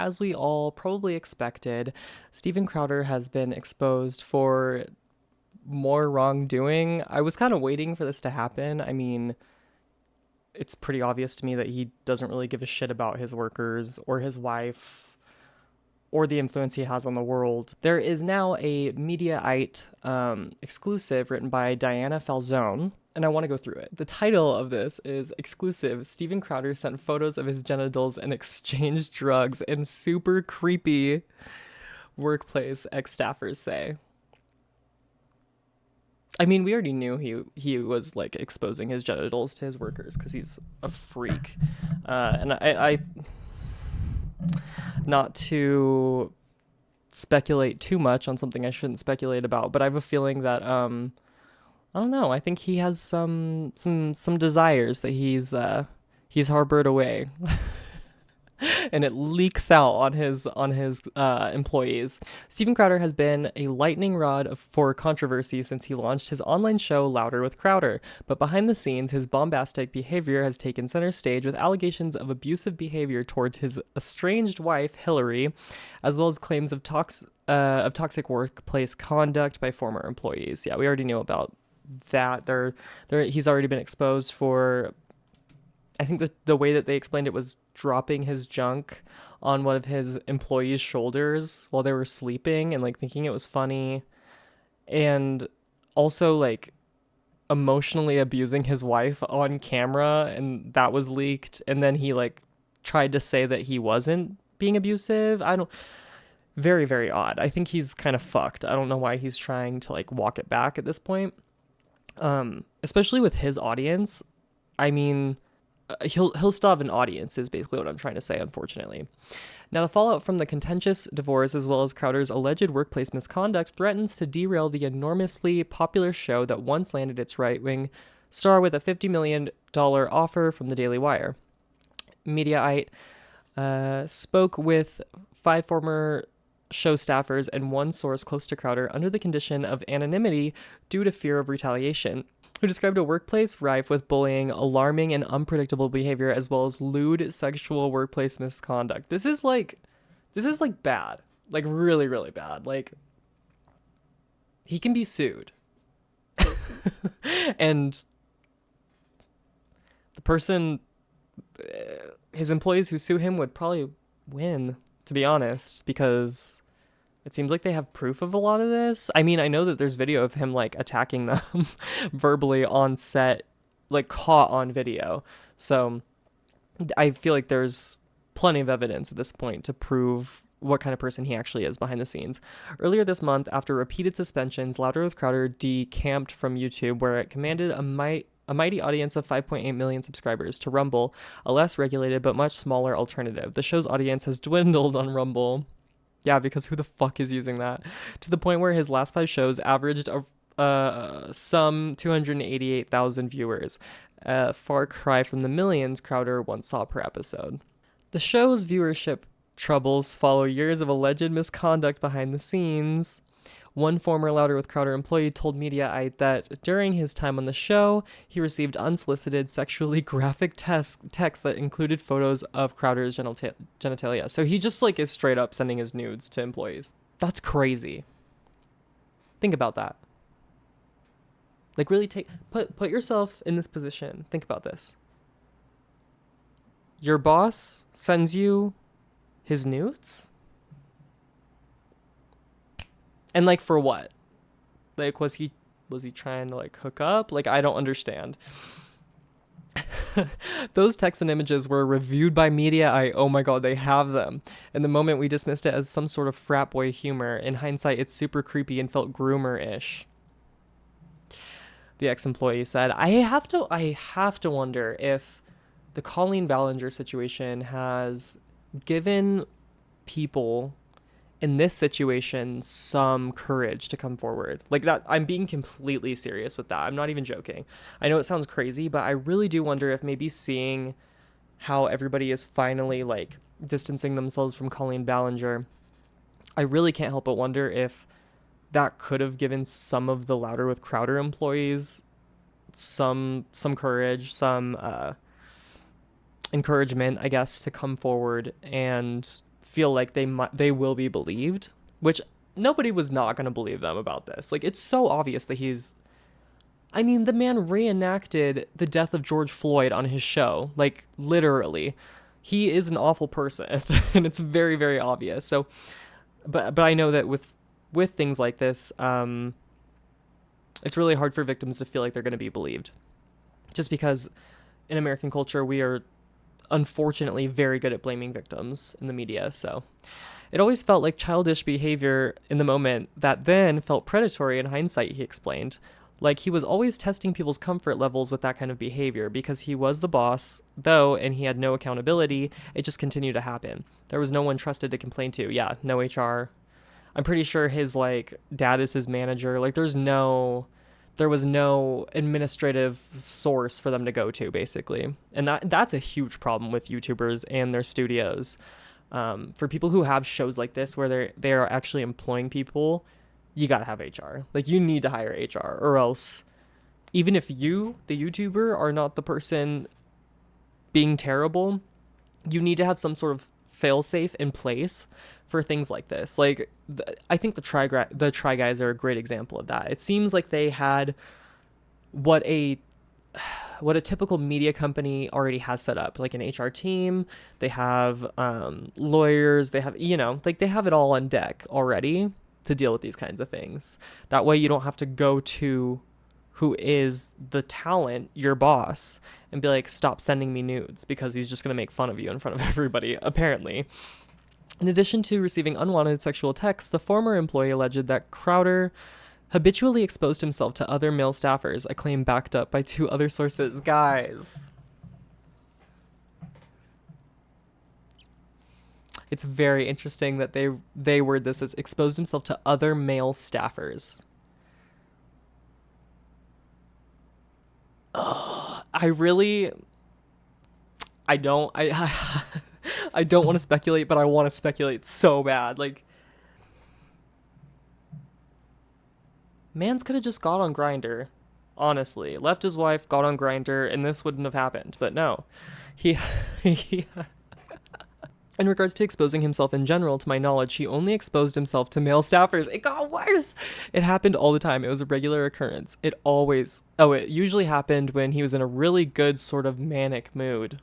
as we all probably expected, Steven Crowder has been exposed for more wrongdoing. I was kind of waiting for this to happen. I mean, it's pretty obvious to me that he doesn't really give a shit about his workers or his wife or the influence he has on the world. There is now a Mediaite exclusive written by Diana Falzone, and I want to go through it. The title of this is Exclusive. Steven Crowder sent photos of his genitals and exchanged drugs in super creepy workplace, ex-staffers say. I mean, we already knew he was like exposing his genitals to his workers because he's a freak, and I not to speculate too much on something I shouldn't speculate about, but I have a feeling that I don't know. I think he has some desires that he's harbored away. And it leaks out on his employees. Steven Crowder has been a lightning rod for controversy since he launched his online show Louder with Crowder. But behind the scenes, his bombastic behavior has taken center stage with allegations of abusive behavior towards his estranged wife Hillary, as well as claims of toxic workplace conduct by former employees. Yeah, we already knew about that. He's already been exposed for. I think the way that they explained it was dropping his junk on one of his employees' shoulders while they were sleeping and like thinking it was funny, and also like emotionally abusing his wife on camera, and that was leaked, and then he like tried to say that he wasn't being abusive. I don't Very, very odd. I think he's kind of fucked. I don't know why he's trying to like walk it back at this point. Especially with his audience. I mean, he'll still have an audience is basically what I'm trying to say, unfortunately. Now, the fallout from the contentious divorce as well as Crowder's alleged workplace misconduct threatens to derail the enormously popular show that once landed its right-wing star with a $50 million offer from the Daily Wire. Mediaite spoke with 5 former show staffers and one source close to Crowder under the condition of anonymity due to fear of retaliation, who described a workplace rife with bullying, alarming and unpredictable behavior, as well as lewd sexual workplace misconduct. This is like bad. Like really, really bad. Like he can be sued. And the person, his employees who sue him would probably win, to be honest, because it seems like they have proof of a lot of this. I mean, I know that there's video of him like attacking them verbally on set, like caught on video. So I feel like there's plenty of evidence at this point to prove what kind of person he actually is behind the scenes. Earlier this month, after repeated suspensions, Louder with Crowder decamped from YouTube, where it commanded a mighty audience of 5.8 million subscribers, to Rumble, a less regulated but much smaller alternative. The show's audience has dwindled on Rumble. Yeah, because who the fuck is using that? To the point where his last 5 shows averaged some 288,000 viewers, a far cry from the millions Crowder once saw per episode. The show's viewership troubles follow years of alleged misconduct behind the scenes. One former Louder with Crowder employee told Mediaite that during his time on the show, he received unsolicited sexually graphic texts that included photos of Crowder's genitalia. So he just like is straight up sending his nudes to employees. That's crazy. Think about that. Like really put yourself in this position. Think about this. Your boss sends you his nudes? And like for what? Like was he trying to like hook up? Like I don't understand. Those texts and images were reviewed by Mediaite. Oh my god, they have them. In the moment we dismissed it as some sort of frat boy humor. In hindsight, it's super creepy and felt groomer-ish. The ex-employee said, I have to wonder if the Colleen Ballinger situation has given people in this situation some courage to come forward. Like that, I'm being completely serious with that. I'm not even joking. I know it sounds crazy, but I really do wonder if maybe seeing how everybody is finally like distancing themselves from Colleen Ballinger, I really can't help but wonder if that could have given some of the Louder with Crowder employees some courage, some encouragement, I guess, to come forward and feel like they will be believed, which nobody was not going to believe them about this. Like, it's so obvious that I mean, the man reenacted the death of George Floyd on his show. Like, literally. He is an awful person, and it's very, very obvious. So, but I know that with things like this, it's really hard for victims to feel like they're going to be believed, just because in American culture we are unfortunately very good at blaming victims in the media. So it always felt like childish behavior in the moment that then felt predatory in hindsight, he explained. Like, he was always testing people's comfort levels with that kind of behavior because he was the boss, though, and he had no accountability. It just continued to happen. There was no one trusted to complain to. Yeah, no HR. I'm pretty sure his, like, dad is his manager. Like, there was no administrative source for them to go to, basically. And that's a huge problem with YouTubers and their studios. For people who have shows like this where they are actually employing people, you gotta have HR. Like, you need to hire HR, or else, even if you, the YouTuber, are not the person being terrible, you need to have some sort of fail-safe in place for things like this. Like, I think the Try Guys are a great example of that. It seems like they had what a typical media company already has set up, like an HR team. They have lawyers. They have, like, they have it all on deck already to deal with these kinds of things. That way you don't have to go to who is the talent, your boss, and be like, stop sending me nudes, because he's just going to make fun of you in front of everybody, apparently. In addition to receiving unwanted sexual texts, the former employee alleged that Crowder habitually exposed himself to other male staffers, a claim backed up by 2 other sources. Guys, it's very interesting that they word this as exposed himself to other male staffers. I don't I don't want to speculate, but I want to speculate so bad. Like, Mans could have just got on Grindr, honestly. Left his wife, got on Grindr, and this wouldn't have happened. But no. He In regards to exposing himself in general, to my knowledge, he only exposed himself to male staffers. It got worse. It happened all the time. It was a regular occurrence. It usually happened when he was in a really good sort of manic mood.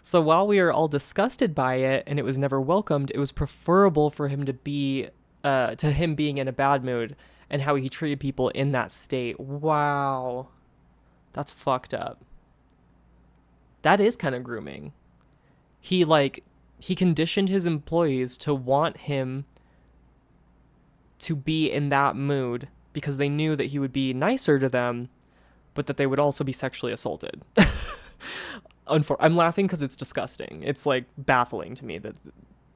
So while we are all disgusted by it and it was never welcomed, it was preferable for him to him being in a bad mood and how he treated people in that state. Wow. That's fucked up. That is kind of grooming. He conditioned his employees to want him to be in that mood because they knew that he would be nicer to them, but that they would also be sexually assaulted. I'm laughing because it's disgusting. It's, like, baffling to me that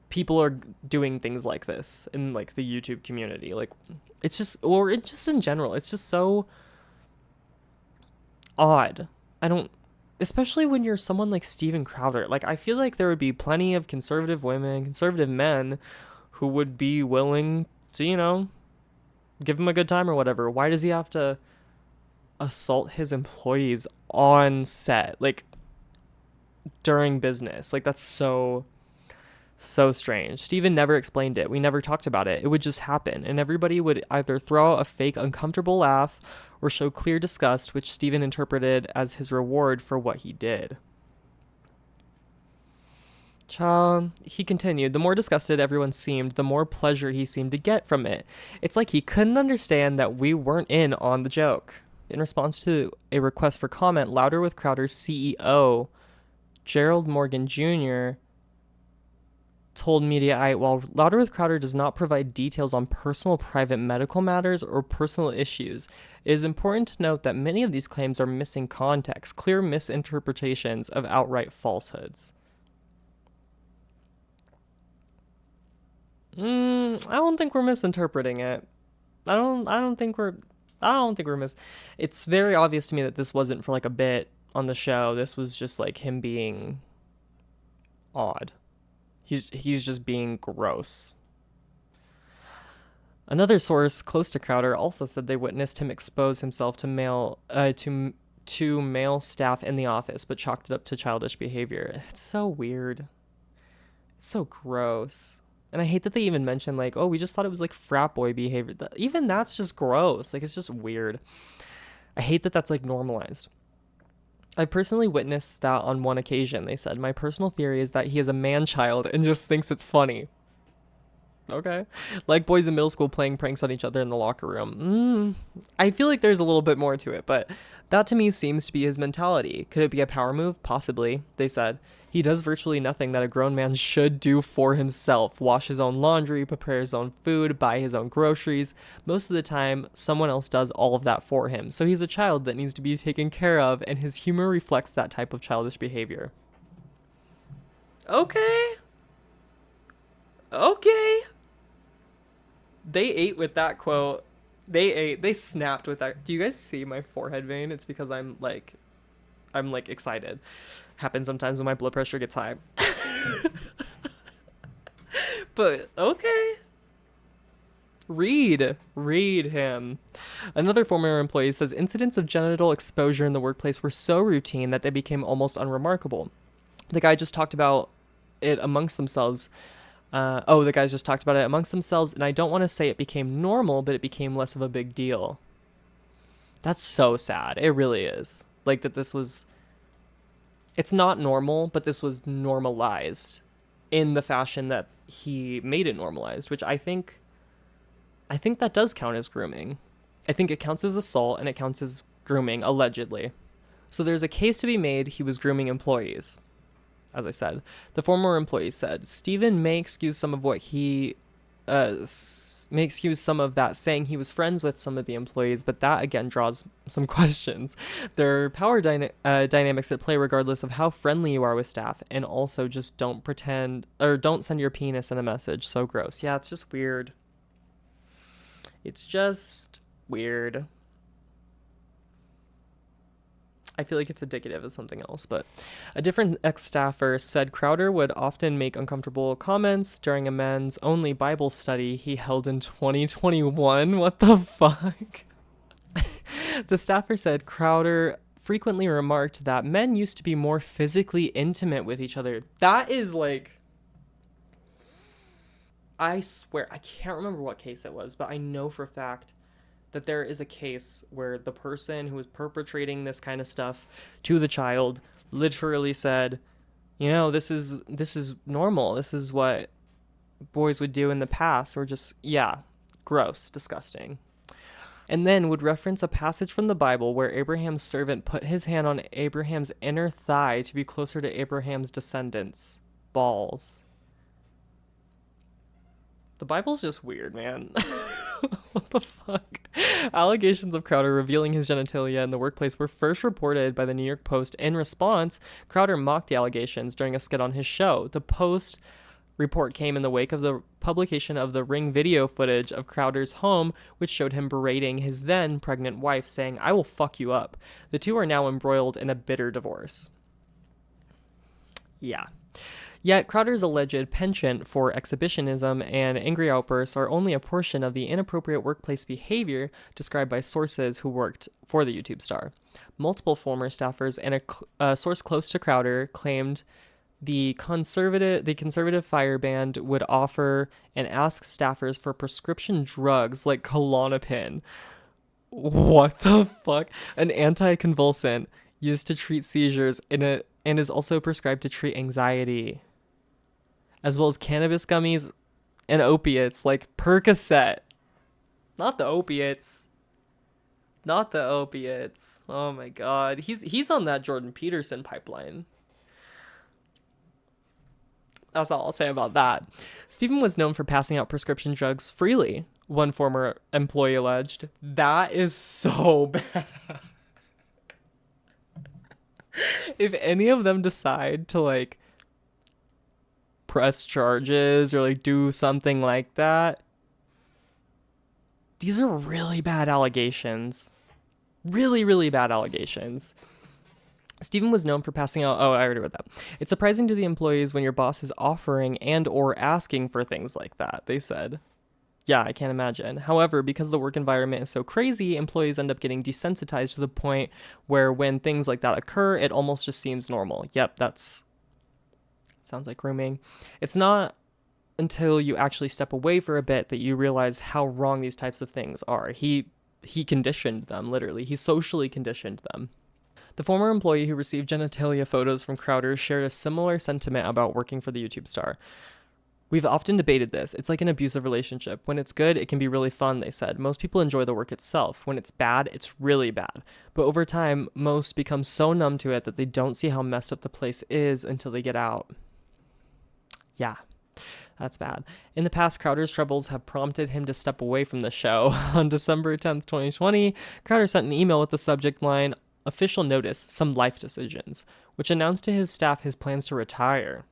people are doing things like this in, like, the YouTube community. Like, it's just in general, it's just so odd. Especially when you're someone like Steven Crowder. Like, I feel like there would be plenty of conservative women, conservative men who would be willing to, give him a good time or whatever. Why does he have to assault his employees on set, like, during business? Like, that's so strange. Steven never explained it. We never talked about it. It would just happen, and everybody would either throw out a fake uncomfortable laugh or show clear disgust, which Steven interpreted as his reward for what he did. He continued, the more disgusted everyone seemed, the more pleasure he seemed to get from it. It's like he couldn't understand that we weren't in on the joke. In response to a request for comment, Louder with Crowder's CEO, Gerald Morgan Jr., told Mediaite, while Louder with Crowder does not provide details on personal private medical matters or personal issues, it is important to note that many of these claims are missing context, clear misinterpretations of outright falsehoods. I don't think we're misinterpreting it. I don't think we're it's very obvious to me that this wasn't for, like, a bit on the show. This was just, like, him being odd. He's just being gross. Another source close to Crowder also said they witnessed him expose himself to to male staff in the office, but chalked it up to childish behavior. It's so weird. It's so gross. And I hate that they even mention, like, oh, we just thought it was like frat boy behavior. Even that's just gross. Like, it's just weird. I hate that that's like normalized. I personally witnessed that on one occasion, they said. My personal theory is that he is a man child and just thinks it's funny. Okay. Like boys in middle school playing pranks on each other in the locker room. I feel like there's a little bit more to it, but that to me seems to be his mentality. Could it be a power move? Possibly, they said. He does virtually nothing that a grown man should do for himself. Wash his own laundry, prepare his own food, buy his own groceries. Most of the time, someone else does all of that for him. So he's a child that needs to be taken care of, and his humor reflects that type of childish behavior. Okay. They ate with that quote. They snapped with that. Do you guys see my forehead vein? It's because I'm like excited. Happens sometimes when my blood pressure gets high. But okay. Read him. Another former employee says incidents of genital exposure in the workplace were so routine that they became almost unremarkable. The guy just talked about it amongst themselves. The guys just talked about it amongst themselves, and I don't want to say it became normal, but it became less of a big deal. That's so sad. It really is. Like that this was... It's not normal, but this was normalized in the fashion that he made it normalized, which I think that does count as grooming. I think it counts as assault, and it counts as grooming, allegedly. So there's a case to be made he was grooming employees. As I said, the former employee said, Stephen may excuse some of that, saying he was friends with some of the employees, but that again draws some questions. There are power dynamics at play regardless of how friendly you are with staff, and also just don't send your penis in a message. So gross. Yeah, it's just weird. It's just weird. I feel like it's indicative of something else, but a different ex-staffer said Crowder would often make uncomfortable comments during a men's only Bible study he held in 2021. What the fuck? The staffer said Crowder frequently remarked that men used to be more physically intimate with each other. That is like... I swear, I can't remember what case it was, but I know for a fact that there is a case where the person who was perpetrating this kind of stuff to the child literally said, you know, this is normal. This is what boys would do in the past, or just, yeah, gross, disgusting. And then would reference a passage from the Bible where Abraham's servant put his hand on Abraham's inner thigh to be closer to Abraham's descendants. Balls. The Bible's just weird, man. What the fuck? Allegations of Crowder revealing his genitalia in the workplace were first reported by the New York Post. In response, Crowder mocked the allegations during a skit on his show. The Post report came in the wake of the publication of the Ring video footage of Crowder's home, which showed him berating his then pregnant wife, saying, "I will fuck you up." The two are now embroiled in a bitter divorce. Yeah. Yet Crowder's alleged penchant for exhibitionism and angry outbursts are only a portion of the inappropriate workplace behavior described by sources who worked for the YouTube star. Multiple former staffers and a source close to Crowder claimed the conservative fire band would offer and ask staffers for prescription drugs like Klonopin. What the fuck? An anticonvulsant used to treat seizures and is also prescribed to treat anxiety, as well as cannabis gummies and opiates like Percocet. Not the opiates. Oh my god. He's on that Jordan Peterson pipeline. That's all I'll say about that. Stephen was known for passing out prescription drugs freely, one former employee alleged. That is so bad. If any of them decide to like press charges or like do something like that, these are really bad allegations. Really, really bad allegations. Stephen was known for passing out... Oh, I already read that. It's surprising to the employees when your boss is offering and or asking for things like that, they said. Yeah, I can't imagine. However, because the work environment is so crazy, employees end up getting desensitized to the point where when things like that occur, it almost just seems normal. Yep, that's sounds like grooming. It's not until you actually step away for a bit that you realize how wrong these types of things are. He conditioned them, literally. He socially conditioned them. The former employee who received genitalia photos from Crowder shared a similar sentiment about working for the YouTube star. We've often debated this. It's like an abusive relationship. When it's good, it can be really fun, they said. Most people enjoy the work itself. When it's bad, it's really bad. But over time, most become so numb to it that they don't see how messed up the place is until they get out. Yeah, that's bad. In the past, Crowder's troubles have prompted him to step away from the show. On December 10th, 2020, Crowder sent an email with the subject line, "Official notice, some life decisions," which announced to his staff his plans to retire.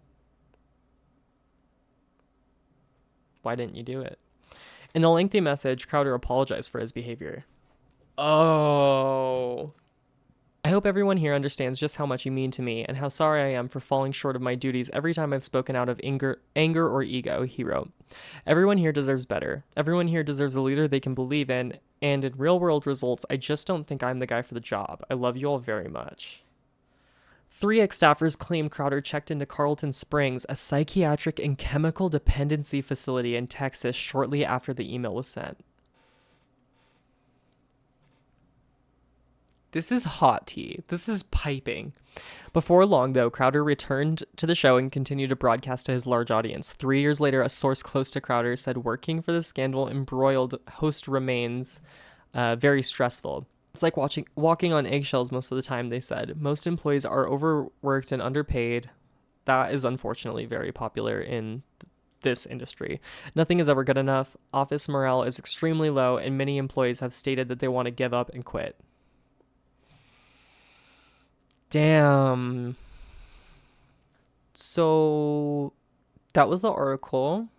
Why didn't you do it? In the lengthy message, Crowder apologized for his behavior. Oh. I hope everyone here understands just how much you mean to me and how sorry I am for falling short of my duties every time I've spoken out of anger or ego, he wrote. Everyone here deserves better. Everyone here deserves a leader they can believe in, and in real world results, I just don't think I'm the guy for the job. I love you all very much. Three ex-staffers claim Crowder checked into Carlton Springs, a psychiatric and chemical dependency facility in Texas, shortly after the email was sent. This is hot tea. This is piping. Before long, though, Crowder returned to the show and continued to broadcast to his large audience. 3 years later, a source close to Crowder said working for the scandal embroiled host remains very stressful. It's like walking on eggshells most of the time, they said. Most employees are overworked and underpaid. That is unfortunately very popular in this industry. Nothing is ever good enough. Office morale is extremely low, and many employees have stated that they want to give up and quit. Damn. So that was the article.